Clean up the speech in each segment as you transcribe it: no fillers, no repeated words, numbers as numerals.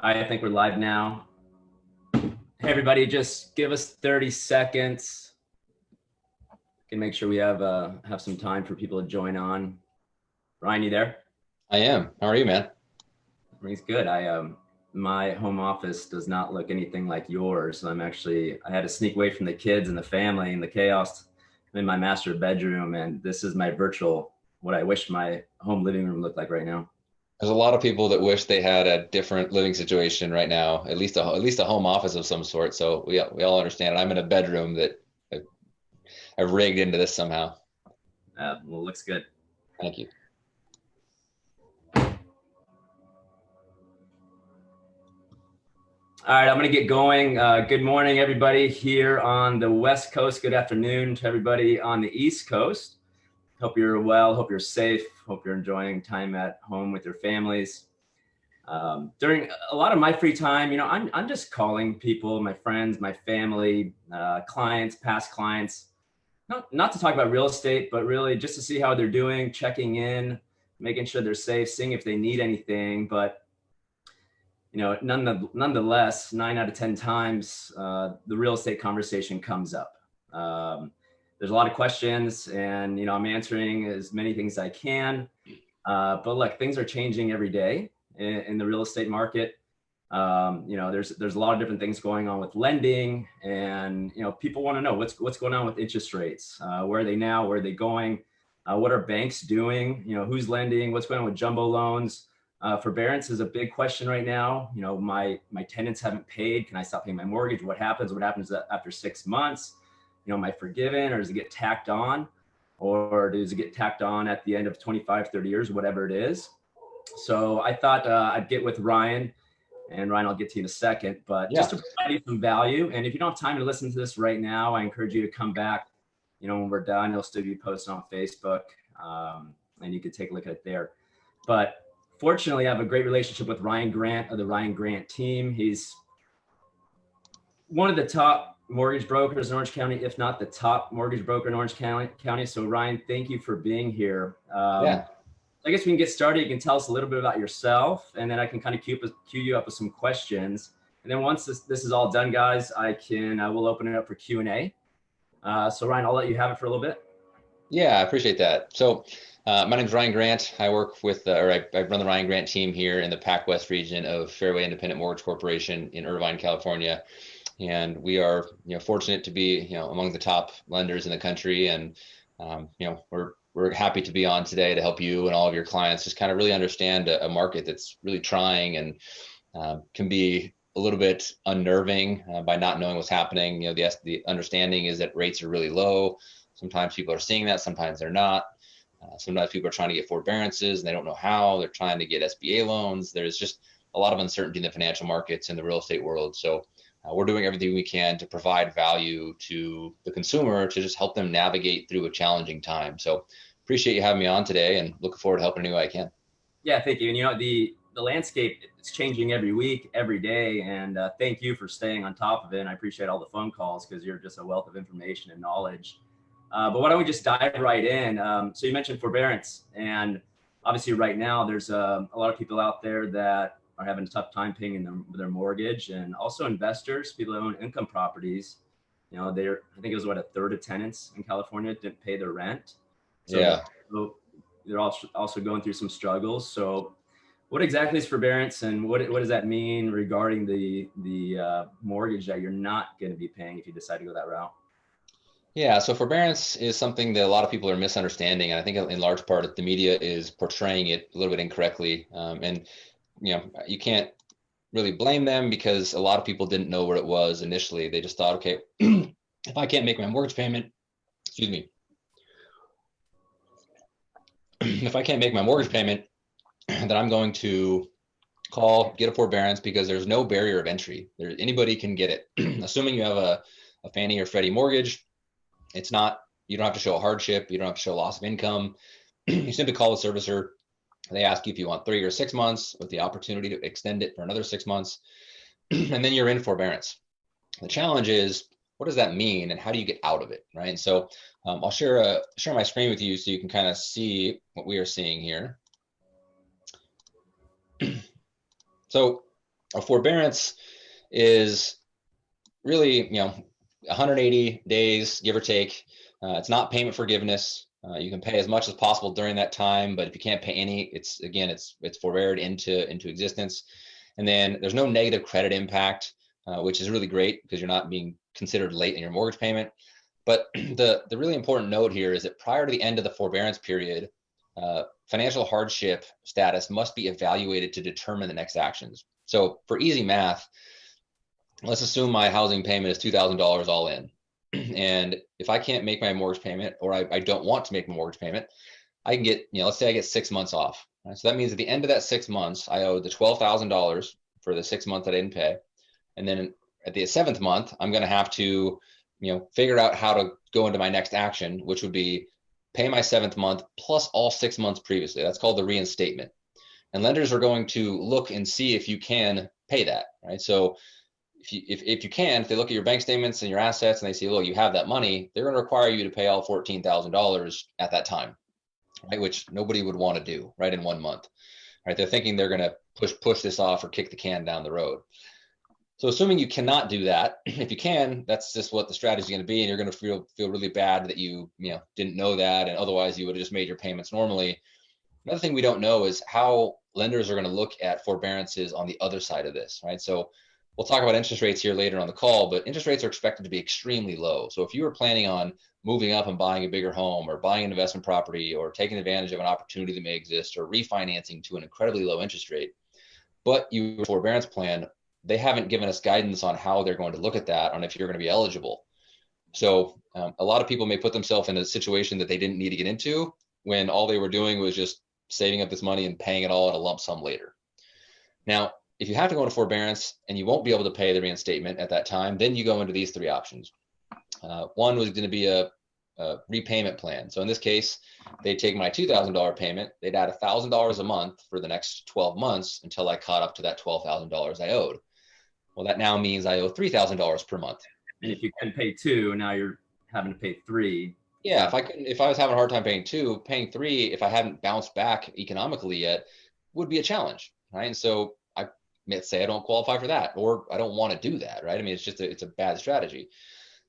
I think we're live now. Hey, everybody, just give us 30 seconds. Can make sure we have some time for people to join on. Ryan, you there? I am. How are you, man? Everything's good. My home office does not look anything like yours. I had to sneak away from the kids and the family and the chaos. I'm in my master bedroom, and this is my virtual, what I wish my home living room looked like right now. There's a lot of people that wish they had a different living situation right now, at least a home office of some sort. So we all understand it. I'm in a bedroom that I've rigged into this somehow. Well, it looks good. Thank you. All right, I'm going to get going. Good morning, everybody here on the West Coast. Good afternoon to everybody on the East Coast. Hope you're well. Hope you're safe. Hope you're enjoying time at home with your families. During a lot of my free time, I'm just calling people, my friends, my family, clients, past clients, not to talk about real estate, but really just to see how they're doing, checking in, making sure they're safe, seeing if they need anything. But nonetheless, 9 out of 10 times, the real estate conversation comes up. There's a lot of questions, and I'm answering as many things as I can. But look, things are changing every day in the real estate market. There's a lot of different things going on with lending, and people want to know what's going on with interest rates. Where are they now? Where are they going? What are banks doing? Who's lending? What's going on with jumbo loans? Forbearance is a big question right now. My tenants haven't paid. Can I stop paying my mortgage? What happens? What happens after 6 months? Am I forgiven, or does it get tacked on? Or does it get tacked on at the end of 25, 30 years, whatever it is? So I thought I'd get with Ryan, and Ryan, I'll get to you in a second, but just Yeah. to provide you some value. And if you don't have time to listen to this right now, I encourage you to come back. When we're done, it'll still be posted on Facebook, and you can take a look at it there. But fortunately, I have a great relationship with Ryan Grant of the Ryan Grant team. He's one of the top mortgage brokers in Orange County, if not the top mortgage broker in Orange County. So Ryan, thank you for being here. Yeah. I guess we can get started. You can tell us a little bit about yourself, and then I can kind of cue you up with some questions. And then once this is all done, guys, we'll open it up for Q&A. So Ryan, I'll let you have it for a little bit. Yeah, I appreciate that. So my name is Ryan Grant. I work with, I run the Ryan Grant team here in the Pac West region of Fairway Independent Mortgage Corporation in Irvine, California. And we are, fortunate to be, among the top lenders in the country. And, we're happy to be on today to help you and all of your clients just kind of really understand a market that's really trying and can be a little bit unnerving by not knowing what's happening. The understanding is that rates are really low. Sometimes people are seeing that, sometimes they're not. Sometimes people are trying to get forbearances and they don't know how. They're trying to get SBA loans. There's just a lot of uncertainty in the financial markets and the real estate world. So we're doing everything we can to provide value to the consumer to just help them navigate through a challenging time. So appreciate you having me on today and looking forward to helping any way I can. Yeah, thank you. And the landscape is changing every week, every day, and thank you for staying on top of it. And I appreciate all the phone calls because you're just a wealth of information and knowledge. But why don't we just dive right in? So you mentioned forbearance, and obviously right now there's a lot of people out there that are having a tough time paying their mortgage, and also investors, people that own income properties. I think it was a third of tenants in California didn't pay their rent. So Yeah. they're also going through some struggles. So what exactly is forbearance, and what does that mean regarding the mortgage that you're not going to be paying if you decide to go that route? Yeah, so forbearance is something that a lot of people are misunderstanding, and I think in large part the media is portraying it a little bit incorrectly. And you can't really blame them because a lot of people didn't know what it was initially. They just thought, okay, if I can't make my mortgage payment, excuse me, if I can't make my mortgage payment, then I'm going to get a forbearance because there's no barrier of entry. Anybody can get it, assuming you have a Fannie or Freddie mortgage. It's not, you don't have to show a hardship. You don't have to show loss of income. You simply call the servicer. They ask you if you want 3 or 6 months with the opportunity to extend it for another 6 months. And then you're in forbearance. The challenge is, what does that mean and how do you get out of it, right? And so I'll share my screen with you so you can kind of see what we are seeing here. So A forbearance is really, 180 days, give or take. It's not payment forgiveness. You can pay as much as possible during that time, but if you can't pay any, it's forbeared into existence. And then there's no negative credit impact, which is really great because you're not being considered late in your mortgage payment. But the really important note here is that prior to the end of the forbearance period, financial hardship status must be evaluated to determine the next actions. So for easy math, let's assume my housing payment is $2,000 all in. And if I can't make my mortgage payment, or I don't want to make my mortgage payment, I can get, let's say I get 6 months off. Right? So that means at the end of that 6 months, I owe the $12,000 for the 6 months that I didn't pay. And then at the 7th month, I'm going to have to, figure out how to go into my next action, which would be pay my 7th month plus all 6 months previously. That's called the reinstatement. And lenders are going to look and see if you can pay that, right? So if you can, if they look at your bank statements and your assets and they see, look, you have that money, they're going to require you to pay all $14,000 at that time, right? Which nobody would want to do, right, in 1 month, right? They're thinking they're going to push this off or kick the can down the road. So assuming you cannot do that, if you can, that's just what the strategy is going to be, and you're going to feel really bad that you didn't know that, and otherwise you would have just made your payments normally. Another thing we don't know is how lenders are going to look at forbearances on the other side of this, right? So we'll talk about interest rates here later on the call, but interest rates are expected to be extremely low. So if you were planning on moving up and buying a bigger home, or buying an investment property, or taking advantage of an opportunity that may exist, or refinancing to an incredibly low interest rate, but your forbearance plan, they haven't given us guidance on how they're going to look at that, on if you're going to be eligible. So a lot of people may put themselves in a situation that they didn't need to get into, when all they were doing was just saving up this money and paying it all at a lump sum later. Now, if you have to go into forbearance and you won't be able to pay the reinstatement at that time, then you go into these 3 options. One was going to be a repayment plan. So in this case, they'd take my $2,000 payment, they'd add $1,000 a month for the next 12 months until I caught up to that $12,000 I owed. Well, that now means I owe $3,000 per month. And if you couldn't pay 2, now you're having to pay 3. Yeah, if I was having a hard time paying 2, paying 3, if I hadn't bounced back economically yet, would be a challenge, right? And so let's say I don't qualify for that, or I don't want to do that, right? I mean, it's a bad strategy.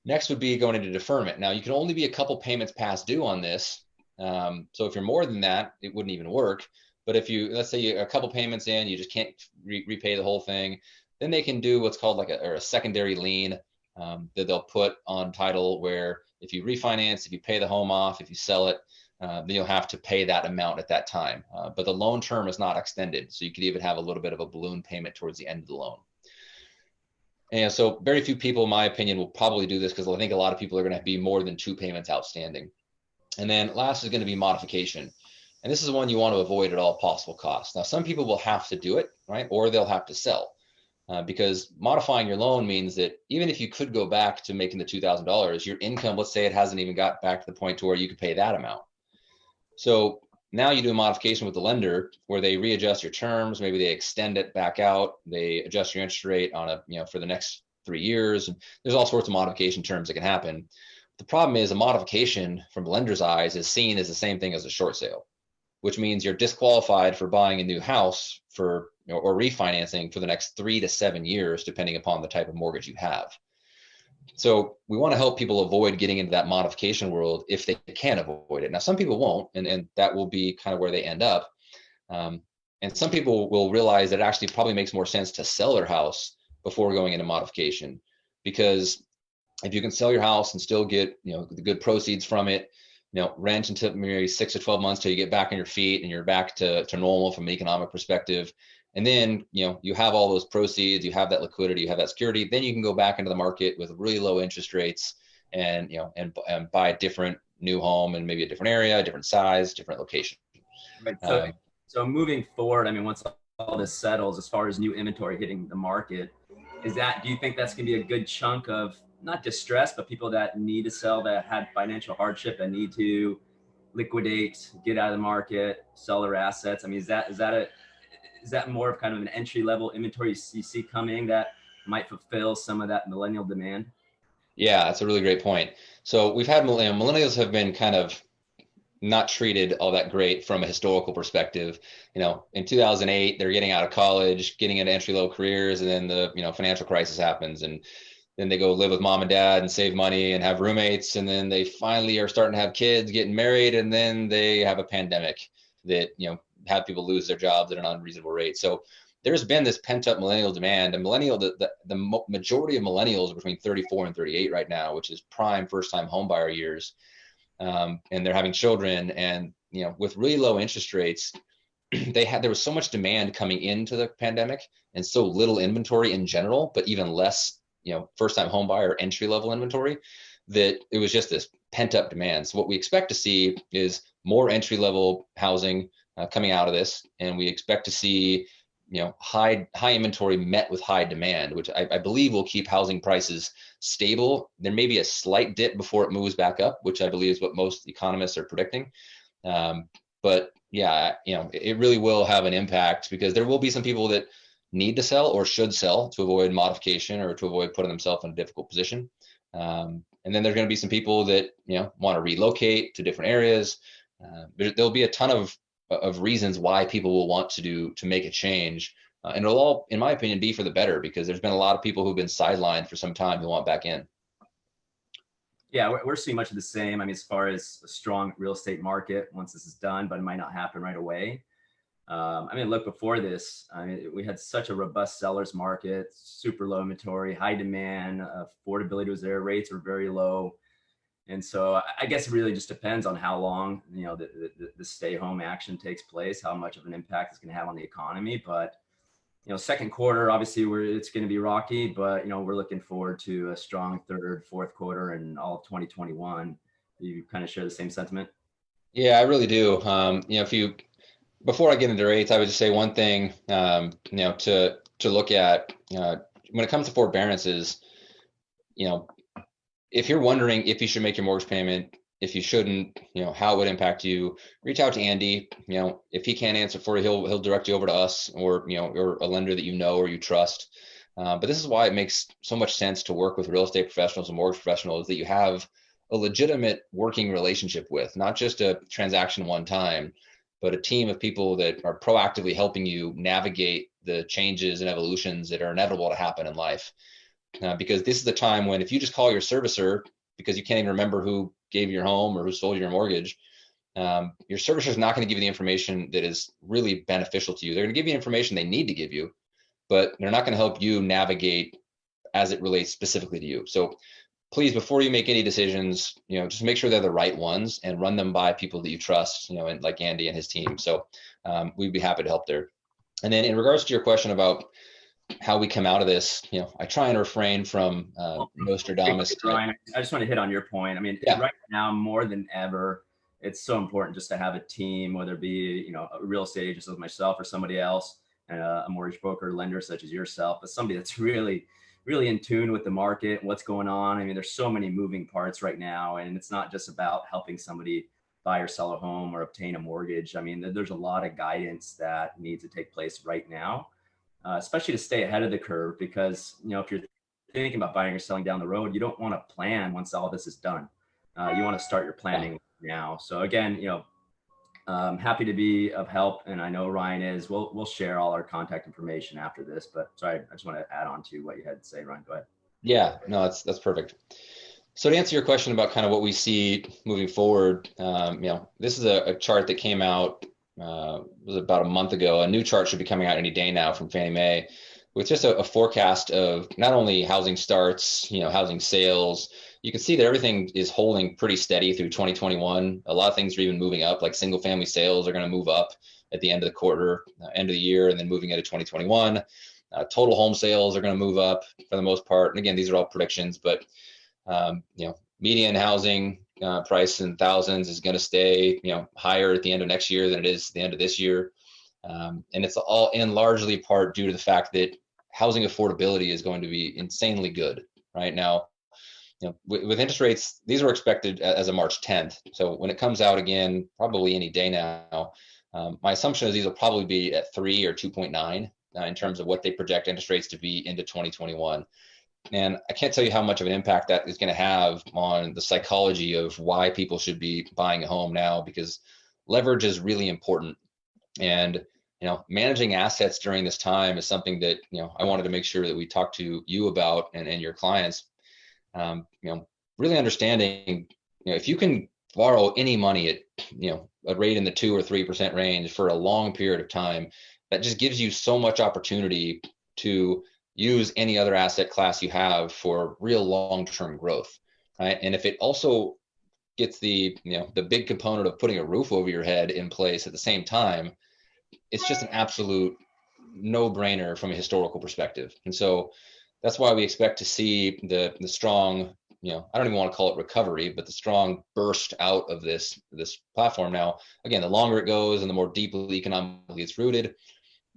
Next would be going into deferment. Now, you can only be a couple payments past due on this. So if you're more than that, it wouldn't even work. But if let's say you're a couple payments in, you just can't repay the whole thing, then they can do what's called like a secondary lien that they'll put on title, where if you refinance, if you pay the home off, if you sell it, then you'll have to pay that amount at that time. But the loan term is not extended. So you could even have a little bit of a balloon payment towards the end of the loan. And so very few people, in my opinion, will probably do this, because I think a lot of people are going to be more than 2 payments outstanding. And then last is going to be modification. And this is one you want to avoid at all possible costs. Now, some people will have to do it, right? Or they'll have to sell. Because modifying your loan means that even if you could go back to making the $2,000, your income, let's say it hasn't even got back to the point to where you could pay that amount. So now you do a modification with the lender where they readjust your terms. Maybe they extend it back out. They adjust your interest rate on for the next 3 years. And there's all sorts of modification terms that can happen. The problem is, a modification from the lender's eyes is seen as the same thing as a short sale, which means you're disqualified for buying a new house or refinancing for the next 3 to 7 years, depending upon the type of mortgage you have. So we want to help people avoid getting into that modification world if they can avoid it. Now, some people won't, and that will be kind of where they end up. And some people will realize that it actually probably makes more sense to sell their house before going into modification, because if you can sell your house and still get the good proceeds from it, rent until maybe 6 to 12 months till you get back on your feet and you're back to normal from an economic perspective. And then, you have all those proceeds, you have that liquidity, you have that security, then you can go back into the market with really low interest rates and buy a different new home in maybe a different area, a different size, different location. Right. So moving forward, I mean, once all this settles, as far as new inventory hitting the market, do you think that's going to be a good chunk of not distress, but people that need to sell, that had financial hardship, that need to liquidate, get out of the market, sell their assets? I mean, is that more of kind of an entry level inventory you see coming that might fulfill some of that millennial demand? Yeah, that's a really great point. So we've had millennials have been kind of not treated all that great from a historical perspective. In 2008, they're getting out of college, getting into entry-level careers, and then the financial crisis happens, and then they go live with mom and dad and save money and have roommates, and then they finally are starting to have kids, getting married, and then they have a pandemic that have people lose their jobs at an unreasonable rate. So there's been this pent-up millennial demand. And the majority of millennials are between 34 and 38 right now, which is prime first-time homebuyer years. And they're having children, and with really low interest rates, there was so much demand coming into the pandemic and so little inventory in general, but even less first-time homebuyer entry-level inventory, that it was just this pent-up demand. So what we expect to see is more entry-level housing coming out of this, and we expect to see high inventory met with high demand, which I believe will keep housing prices stable. There may be a slight dip before it moves back up, which I believe is what most economists are predicting. But yeah, it really will have an impact, because there will be some people that need to sell or should sell to avoid modification or to avoid putting themselves in a difficult position. And then there's going to be some people that want to relocate to different areas. There'll be a ton of reasons why people will want to make a change. And it'll all, in my opinion, be for the better, because there's been a lot of people who've been sidelined for some time who want back in. Yeah, we're seeing much of the same. I mean, as far as a strong real estate market once this is done, but it might not happen right away. Look, before this, we had such a robust seller's market, super low inventory, high demand, affordability was there, rates were very low. And so I guess it really just depends on how long, the stay home action takes place, how much of an impact it's going to have on the economy. But, second quarter, obviously it's going to be rocky, but, we're looking forward to a strong third, fourth quarter and all of 2021. Do you kind of share the same sentiment? Yeah, I really do. Before I get into rates, I would just say one thing, to look at, when it comes to forbearances, if you're wondering if you should make your mortgage payment, if you shouldn't, how it would impact you, reach out to Andy. If he can't answer for you, he'll direct you over to us, or or a lender that or you trust. But this is why it makes so much sense to work with real estate professionals and mortgage professionals that you have a legitimate working relationship with, not just a transaction one time, but a team of people that are proactively helping you navigate the changes and evolutions that are inevitable to happen in life. Because this is the time when, if you just call your servicer because you can't even remember who gave you your home or who sold you your mortgage, your servicer is not going to give you the information that is really beneficial to you. They're going to give you information they need to give you, but they're not going to help you navigate as it relates specifically to you. So please, before you make any decisions, just make sure they're the right ones and run them by people that you trust, and like Andy and his team. So we'd be happy to help there. And then in regards to your question about how we come out of this, I try and refrain from Nostradamus. Ryan, I just want to hit on your point. Right now, more than ever, it's so important just to have a team, whether it be, a real estate agent like myself or somebody else, and a mortgage broker, lender such as yourself, but somebody that's really in tune with the market, what's going on. There's so many moving parts right now, and it's not just about helping somebody buy or sell a home or obtain a mortgage. There's a lot of guidance that needs to take place right now, especially to stay ahead of the curve, because, if you're thinking about buying or selling down the road, you don't want to plan once all this is done. You want to start your planning now. So again, happy to be of help, and I know Ryan is. We'll share all our contact information after this. But sorry, I just want to add on to what you had to say, Ryan. Go ahead. Yeah, no, that's perfect. So to answer your question about kind of what we see moving forward, this is a chart that came out was about a month ago. A new chart should be coming out any day now from Fannie Mae, with just a forecast of not only housing starts, housing sales. You can see that everything is holding pretty steady through 2021. A lot of things are even moving up, like single family sales are going to move up at the end of the quarter, end of the year, and then moving into 2021. Total home sales are going to move up for the most part. And again, these are all predictions, but median housing price in thousands is going to stay, higher at the end of next year than it is at the end of this year. And it's all in largely part due to the fact that housing affordability is going to be insanely good right now. With interest rates, these were expected as of March 10th. So when it comes out again, probably any day now, my assumption is these will probably be at 3 or 2.9 in terms of what they project interest rates to be into 2021. And I can't tell you how much of an impact that is going to have on the psychology of why people should be buying a home now, because leverage is really important. And managing assets during this time is something that I wanted to make sure that we talk to you about and your clients. Really understanding, if you can borrow any money at a rate in the 2 or 3% range for a long period of time, that just gives you so much opportunity to use any other asset class you have for real long-term growth, right? And if it also gets the big component of putting a roof over your head in place at the same time, it's just an absolute no-brainer from a historical perspective. And so that's why we expect to see the strong, I don't even want to call it recovery, but the strong burst out of this platform. Now, again, the longer it goes and the more deeply economically it's rooted,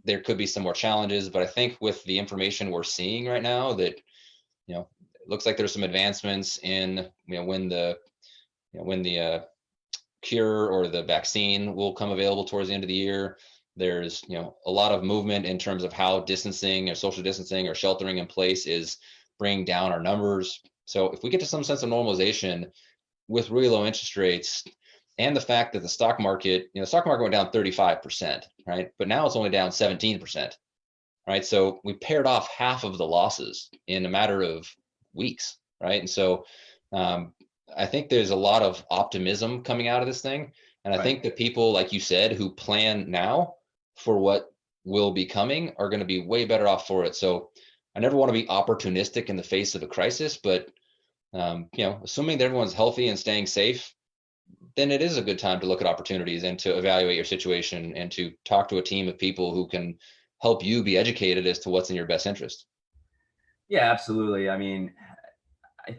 there could be some more challenges. But I think with the information we're seeing right now, that it looks like there's some advancements in when the cure or the vaccine will come available towards the end of the year. There's a lot of movement in terms of how distancing or social distancing or sheltering in place is bringing down our numbers. So if we get to some sense of normalization with really low interest rates, and the fact that the stock market went down 35%, right? But now it's only down 17%, right? So we paired off half of the losses in a matter of weeks, right? And so I think there's a lot of optimism coming out of this thing. And I think the people, like you said, who plan now for what will be coming are going to be way better off for it. So I never want to be opportunistic in the face of a crisis, but assuming that everyone's healthy and staying safe, then it is a good time to look at opportunities and to evaluate your situation and to talk to a team of people who can help you be educated as to what's in your best interest. Yeah, absolutely. I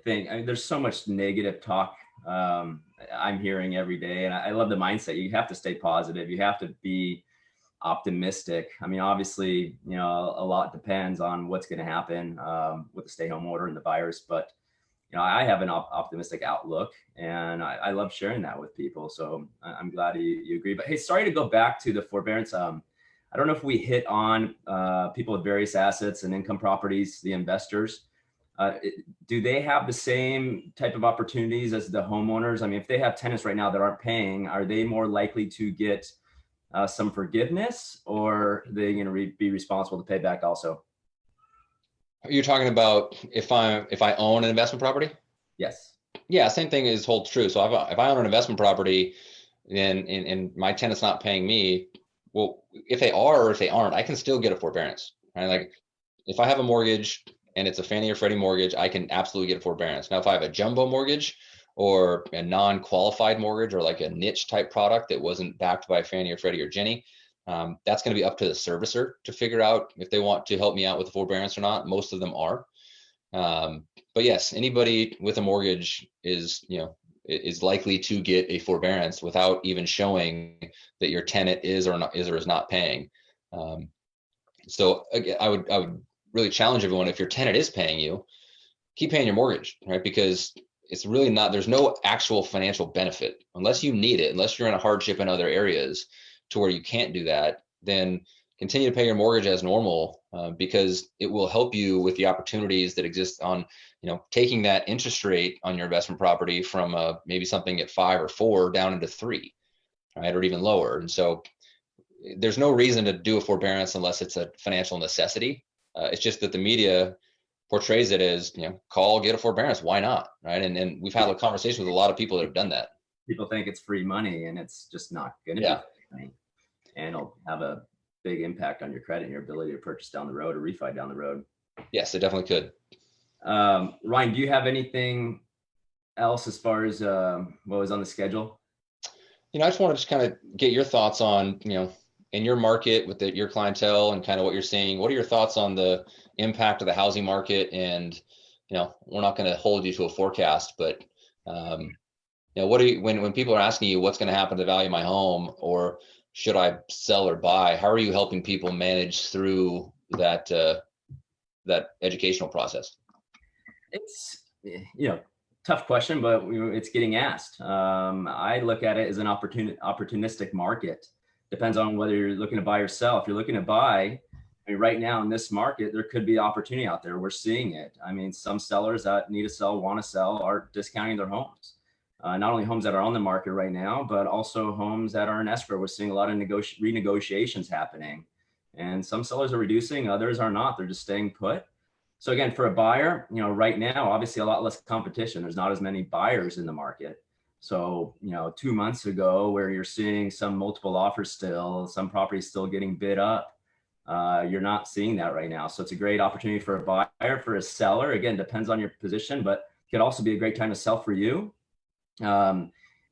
think there's so much negative talk I'm hearing every day, and I love the mindset. You have to stay positive. You have to be optimistic. Obviously, a lot depends on what's going to happen with the stay-home order and the virus, but I have an optimistic outlook, and I love sharing that with people. So I'm glad you agree. But hey, sorry to go back to the forbearance. I don't know if we hit on people with various assets and income properties, the investors. Do they have the same type of opportunities as the homeowners? If they have tenants right now that aren't paying, are they more likely to get some forgiveness, or are they going to be responsible to pay back also? You're talking about if I own an investment property? Yes. Yeah, same thing holds true. So if I own an investment property and my tenant's not paying me, well, if they are or if they aren't, I can still get a forbearance, right? Like if I have a mortgage and it's a Fannie or Freddie mortgage, I can absolutely get a forbearance. Now, if I have a jumbo mortgage or a non-qualified mortgage or like a niche type product that wasn't backed by Fannie or Freddie or Ginnie, that's going to be up to the servicer to figure out if they want to help me out with the forbearance or not. Most of them are. But yes, anybody with a mortgage is likely to get a forbearance without even showing that your tenant is or is not paying. So again, I would really challenge everyone, if your tenant is paying you, keep paying your mortgage, right? Because it's really not, there's no actual financial benefit unless you need it, unless you're in a hardship in other areas to where you can't do that, then continue to pay your mortgage as normal, because it will help you with the opportunities that exist on, taking that interest rate on your investment property from maybe something at 5 or 4 down into 3, right? Or even lower. And so there's no reason to do a forbearance unless it's a financial necessity. It's just that the media portrays it as, get a forbearance. Why not? Right. And we've had a conversation with a lot of people that have done that. People think it's free money, and it's just not going to be free money. And it'll have a big impact on your credit and your ability to purchase down the road or refi down the road. Yes, it definitely could. Ryan, do you have anything else as far as what was on the schedule? I just want to just kind of get your thoughts on, in your market with your clientele and kind of what you're seeing. What are your thoughts on the impact of the housing market? And, we're not going to hold you to a forecast, but, what are you, when people are asking you what's going to happen to the value of my home, or should I sell or buy? How are you helping people manage through that educational process? It's, tough question, but it's getting asked. I look at it as an opportunistic market. Depends on whether you're looking to buy or sell. If you're looking to buy, I mean, right now in this market, there could be opportunity out there. We're seeing it. I mean, some sellers that need to sell, want to sell, are discounting their homes. Not only homes that are on the market right now, but also homes that are in escrow. We're seeing a lot of renegotiations happening, and some sellers are reducing, others are not. They're just staying put. So again, for a buyer, right now, obviously a lot less competition. There's not as many buyers in the market. So, 2 months ago, where you're seeing some multiple offers still, some properties still getting bid up, you're not seeing that right now. So it's a great opportunity for a buyer. For a seller, again, depends on your position, but could also be a great time to sell for you.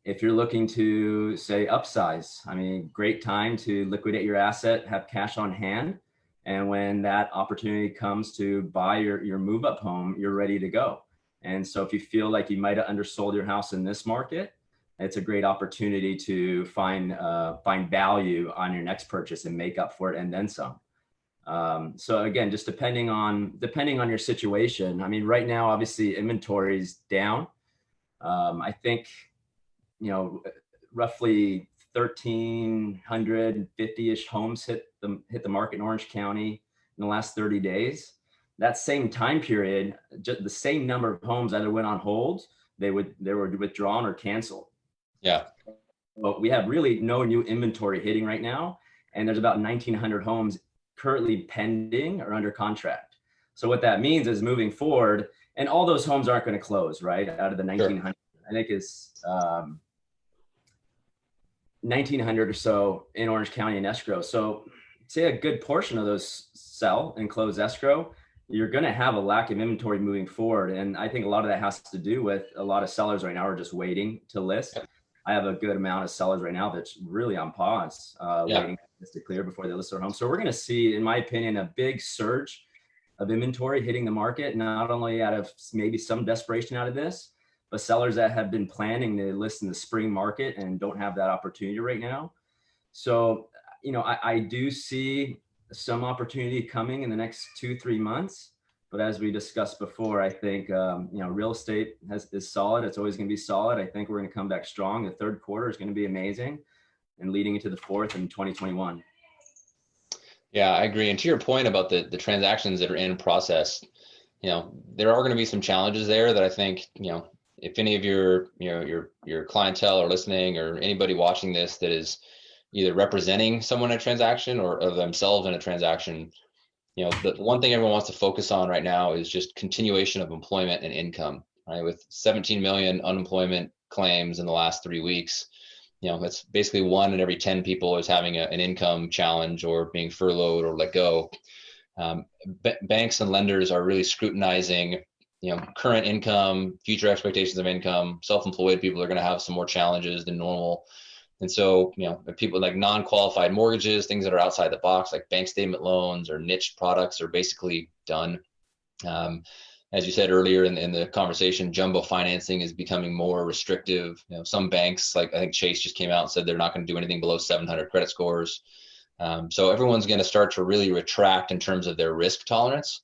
If you're looking to, say, upsize, I mean, great time to liquidate your asset, have cash on hand. And when that opportunity comes to buy your move up home, you're ready to go. And so if you feel like you might have undersold your house in this market, it's a great opportunity to find value on your next purchase and make up for it and then some. So again, just depending on your situation. I mean, right now, obviously inventory is down. I think, roughly 1,350-ish homes hit the market in Orange County in the last 30 days. That same time period, just the same number of homes either went on hold, they were withdrawn or canceled. Yeah. But we have really no new inventory hitting right now, and there's about 1,900 homes currently pending or under contract. So what that means is moving forward, and all those homes aren't going to close, right? Out of the 1,900, sure. I think it's 1,900 or so in Orange County in escrow. So say a good portion of those sell and close escrow, you're going to have a lack of inventory moving forward. And I think a lot of that has to do with a lot of sellers right now are just waiting to list. I have a good amount of sellers right now that's really on pause, waiting to clear before they list their home. So we're going to see, in my opinion, a big surge of inventory hitting the market, not only out of maybe some desperation out of this, but sellers that have been planning to list in the spring market and don't have that opportunity right now. So, I do see some opportunity coming in the next 2-3 months. But as we discussed before, I think, real estate is solid. It's always going to be solid. I think we're going to come back strong. The third quarter is going to be amazing, and leading into the fourth in 2021. Yeah, I agree. And to your point about the transactions that are in process, there are going to be some challenges there that I think, if any of your clientele are listening, or anybody watching this that is either representing someone in a transaction or of themselves in a transaction, the one thing everyone wants to focus on right now is just continuation of employment and income, right? With 17 million unemployment claims in the last 3 weeks, that's basically 1 in every 10 people is having an income challenge or being furloughed or let go. Banks and lenders are really scrutinizing, current income, future expectations of income. Self-employed people are going to have some more challenges than normal. And so, people like non-qualified mortgages, things that are outside the box, like bank statement loans or niche products, are basically done. As you said earlier in the conversation, jumbo financing is becoming more restrictive. Some banks, like I think Chase just came out and said they're not going to do anything below 700 credit scores. So everyone's going to start to really retract in terms of their risk tolerance.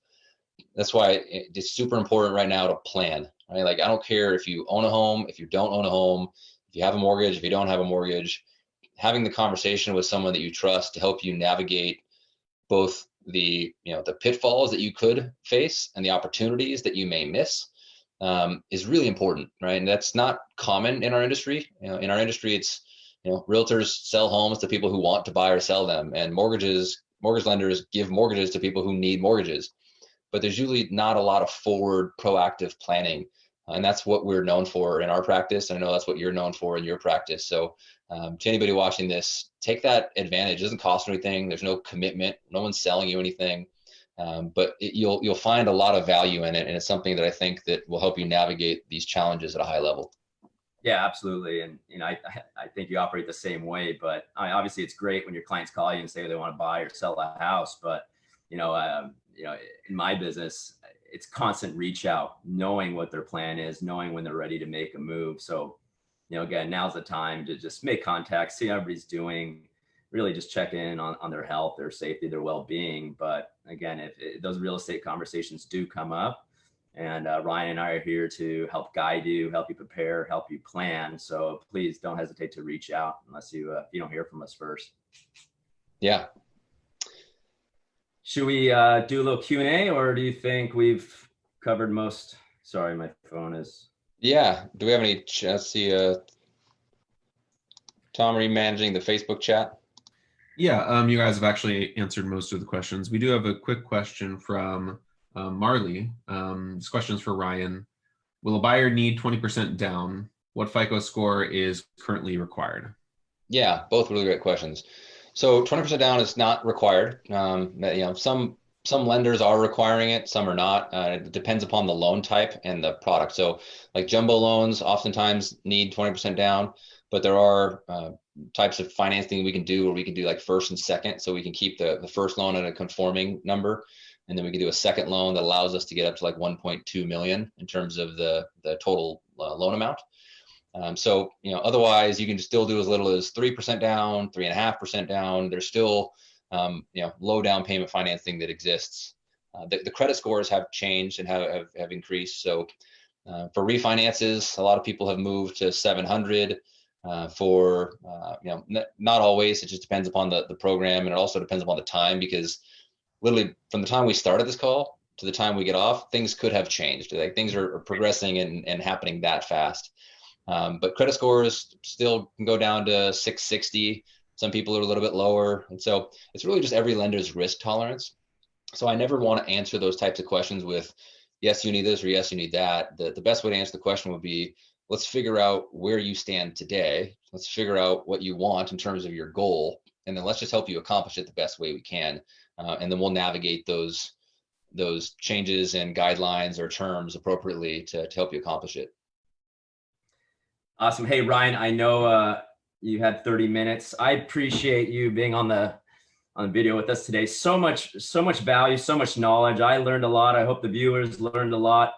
That's why it's super important right now to plan, right? Like, I don't care if you own a home, if you don't own a home, if you have a mortgage, if you don't have a mortgage, having the conversation with someone that you trust to help you navigate both the pitfalls that you could face and the opportunities that you may miss is really important, right? And that's not common in our industry. In our industry, it's, realtors sell homes to people who want to buy or sell them, and mortgage lenders give mortgages to people who need mortgages. But there's usually not a lot of forward proactive planning. And that's what we're known for in our practice. And I know that's what you're known for in your practice. So to anybody watching this, take that advantage. It doesn't cost anything. There's no commitment. No one's selling you anything. But you'll find a lot of value in it. And it's something that I think that will help you navigate these challenges at a high level. Yeah, absolutely. And, I think you operate the same way. But obviously it's great when your clients call you and say they want to buy or sell a house. But, in my business, it's constant reach out, knowing what their plan is, knowing when they're ready to make a move. So, again, now's the time to just make contact, see how everybody's doing, really just check in on their health, their safety, their well-being. But again, if those real estate conversations do come up, and Ryan and I are here to help guide you, help you prepare, help you plan. So please don't hesitate to reach out unless you don't hear from us first. Yeah. Should we do a little Q&A, or do you think we've covered most? Sorry, my phone is. Yeah. Do we have any? Let's see. Tom, are you managing the Facebook chat? Yeah, you guys have actually answered most of the questions. We do have a quick question from Marley. This question is for Ryan. Will a buyer need 20% down? What FICO score is currently required? Yeah, both really great questions. So 20% down is not required. Some lenders are requiring it, some are not. It depends upon the loan type and the product. So like jumbo loans oftentimes need 20% down, but there are types of financing we can do where we can do like first and second. So we can keep the first loan at a conforming number, and then we can do a second loan that allows us to get up to like 1.2 million in terms of the total loan amount. Otherwise you can still do as little as 3% down, 3.5% down. There's still, low down payment financing that exists. The credit scores have changed and have increased. So for refinances, a lot of people have moved to 700 not always. It just depends upon the program. And it also depends upon the time, because literally from the time we started this call to the time we get off, things could have changed. Like things are progressing and happening that fast. But credit scores still can go down to 660. Some people are a little bit lower. And so it's really just every lender's risk tolerance. So I never want to answer those types of questions with, yes, you need this, or yes, you need that. The best way to answer the question would be, let's figure out where you stand today. Let's figure out what you want in terms of your goal. And then let's just help you accomplish it the best way we can. And then we'll navigate those changes and guidelines or terms appropriately to help you accomplish it. Awesome. Hey, Ryan, I know you had 30 minutes. I appreciate you being on the video with us today. So much value, so much knowledge. I learned a lot. I hope the viewers learned a lot.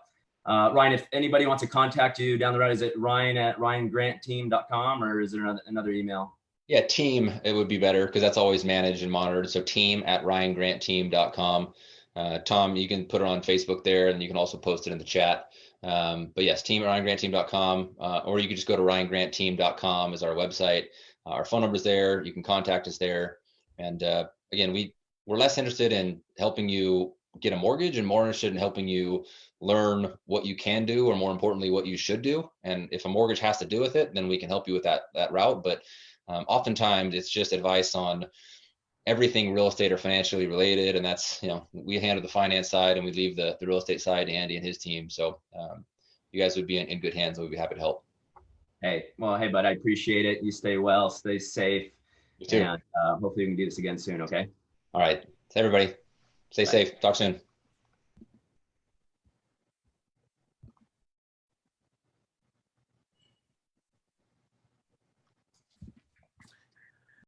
Ryan, if anybody wants to contact you down the road, is it ryan@ryangrantteam.com, or is there another email? Yeah, team, it would be better because that's always managed and monitored. So team@ryangrantteam.com. Tom, you can put it on Facebook there, and you can also post it in the chat. But yes, team@ryangrantteam.com, or you can just go to ryangrantteam.com is our website. Our phone number is there. You can contact us there. And again, we're less interested in helping you get a mortgage and more interested in helping you learn what you can do, or more importantly, what you should do. And if a mortgage has to do with it, then we can help you with that route. But oftentimes it's just advice on everything real estate or financially related. And that's, we handle the finance side and we leave the real estate side to Andy and his team. So you guys would be in good hands, and we'd be happy to help. Hey, bud, I appreciate it. You stay well, stay safe. You too. And hopefully we can do this again soon. Okay. All right. Everybody, stay safe. Talk soon.